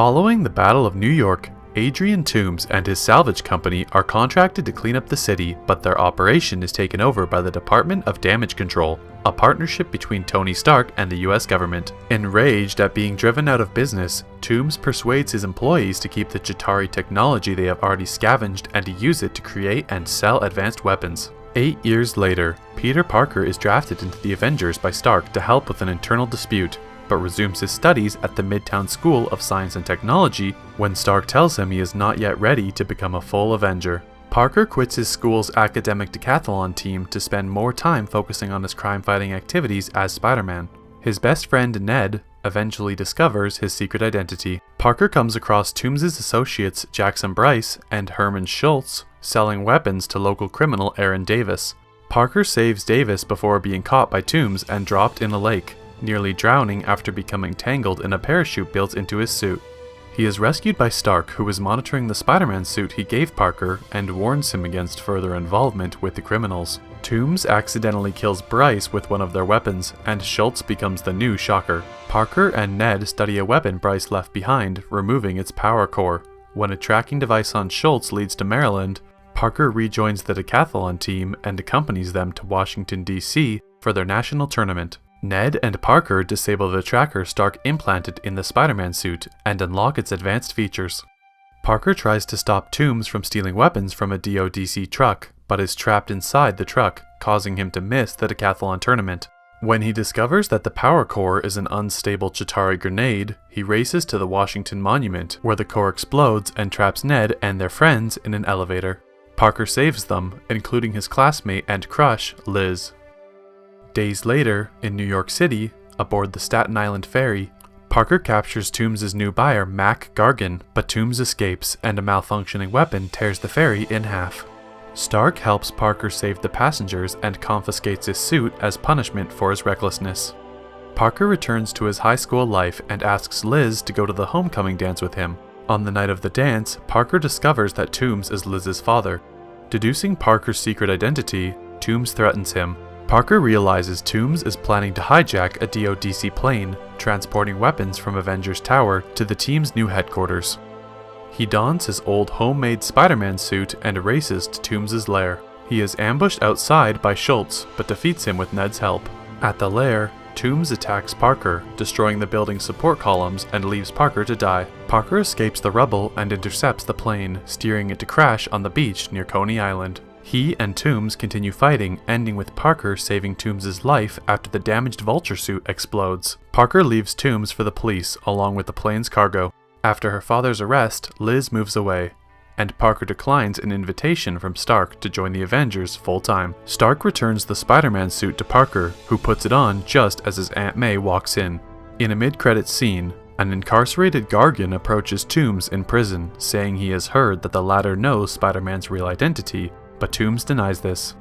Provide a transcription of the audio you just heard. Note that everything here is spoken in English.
Following the Battle of New York, Adrian Toomes and his salvage company are contracted to clean up the city, but their operation is taken over by the Department of Damage Control, a partnership between Tony Stark and the US government. Enraged at being driven out of business, Toomes persuades his employees to keep the Chitauri technology they have already scavenged and to use it to create and sell advanced weapons. 8 years later, Peter Parker is drafted into the Avengers by Stark to help with an internal dispute, but resumes his studies at the Midtown School of Science and Technology when Stark tells him he is not yet ready to become a full Avenger. Parker quits his school's academic decathlon team to spend more time focusing on his crime-fighting activities as Spider-Man. His best friend Ned eventually discovers his secret identity. Parker comes across Toomes' associates Jackson Bryce and Herman Schultz selling weapons to local criminal Aaron Davis. Parker saves Davis before being caught by Toomes and dropped in a lake, nearly drowning after becoming tangled in a parachute built into his suit. He is rescued by Stark, who is monitoring the Spider-Man suit he gave Parker and warns him against further involvement with the criminals. Toomes accidentally kills Bryce with one of their weapons, and Schultz becomes the new Shocker. Parker and Ned study a weapon Bryce left behind, removing its power core. When a tracking device on Schultz leads to Maryland, Parker rejoins the decathlon team and accompanies them to Washington, D.C. for their national tournament. Ned and Parker disable the tracker Stark implanted in the Spider-Man suit and unlock its advanced features. Parker tries to stop Toomes from stealing weapons from a DODC truck, but is trapped inside the truck, causing him to miss the decathlon tournament. When he discovers that the power core is an unstable Chitauri grenade, he races to the Washington Monument, where the core explodes and traps Ned and their friends in an elevator. Parker saves them, including his classmate and crush, Liz. Days later, in New York City, aboard the Staten Island ferry, Parker captures Toomes' new buyer, Mac Gargan, but Toomes escapes and a malfunctioning weapon tears the ferry in half. Stark helps Parker save the passengers and confiscates his suit as punishment for his recklessness. Parker returns to his high school life and asks Liz to go to the homecoming dance with him. On the night of the dance, Parker discovers that Toomes is Liz's father. Deducing Parker's secret identity, Toomes threatens him. Parker realizes Toomes is planning to hijack a DODC plane, transporting weapons from Avengers Tower to the team's new headquarters. He dons his old homemade Spider-Man suit and races to Toomes' lair. He is ambushed outside by Schultz, but defeats him with Ned's help. At the lair, Toomes attacks Parker, destroying the building's support columns and leaves Parker to die. Parker escapes the rubble and intercepts the plane, steering it to crash on the beach near Coney Island. He and Toomes continue fighting, ending with Parker saving Toomes' life after the damaged Vulture suit explodes. Parker leaves Toomes for the police, along with the plane's cargo. After her father's arrest, Liz moves away, and Parker declines an invitation from Stark to join the Avengers full-time. Stark returns the Spider-Man suit to Parker, who puts it on just as his Aunt May walks in. In a mid-credits scene, an incarcerated Gargan approaches Toomes in prison, saying he has heard that the latter knows Spider-Man's real identity, but Toomes denies this.